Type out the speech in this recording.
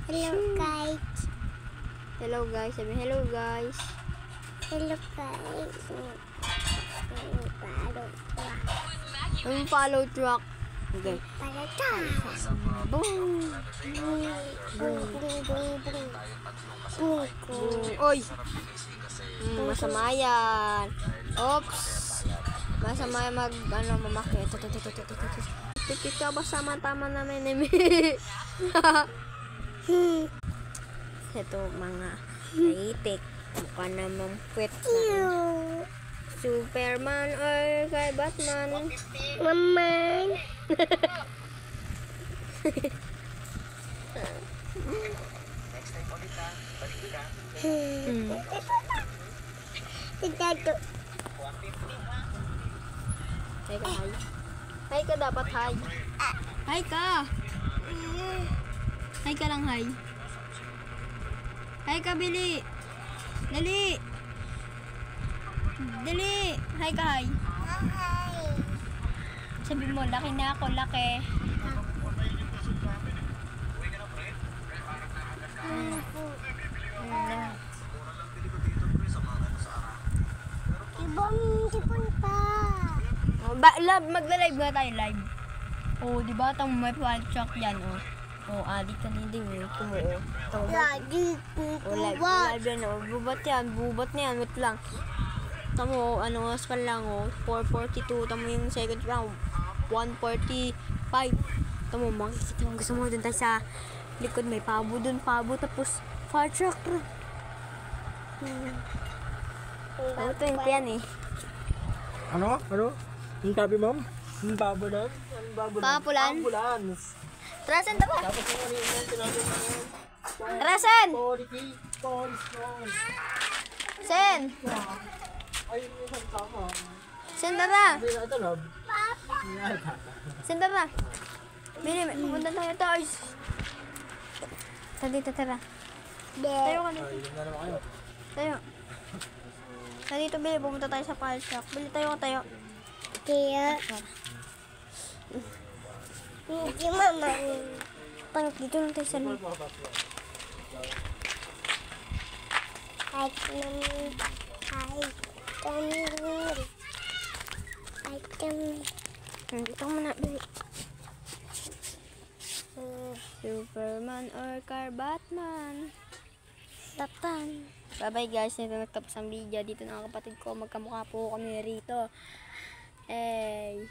Hello guys. Hello guys. Sabi hello guys. Hello guys. Follow truck. Okay. Boom. Oy. Masama yan. Oops. Masama yan mamakit. Ito ba sama-tama namin Ito mga naitik. Mukha namang puwet na. Superman or kay Batman. Mama. Ito. Hi ka, hi. Hi ka dapat, hi. Hi ka. Hi ka lang, hi. Hi ka, Billy. Dali. Dali. Hi ka, hi. Sabi mo, laki na ako, laki. Ibang sipon pa. Magla-live na tayo, live. Oh, di ba? Tang may file check yan, oh. Oh, adik ka ninding, eh. Kumuo. Lagi Oh, live yan, oh. Bubat na yan, wait lang. Tamo, ano, oras pa lang, oh. 4:42. Tamo yung second round. 1:45. Tamo, makikita mo. Gusto mo dun tayo sa likod. May pabo dun, pabo. Tapos, fire truck. Ano to yung yan, eh. Ano? Yung sabi ma'am? Yung babo na? Yung babo na? Papulan? Ambulance. Trasan ba? Tapos yung ano yung sinabi mo? Trasan! Police. Sen! Ay, yung isang tama. Sen, tara! Hindi na ito, love. Sen, tara! Bili, pupunta tayo, toys! Dito, tara. Tayo ka dito. Ay, yun na naman kayo. Tayo. Dito, Bili, pupunta tayo sa file shop. Bili, tayo. kaya. Hindi mama. Tangit, dito lang tayo sa loob. Ay, kami. Dito ka muna, Bili. Superman or car Batman. Batman. Bye-bye guys, nito nagtapos ang video. Dito na ang kapatid ko, magkamukha po kami rito. Hey.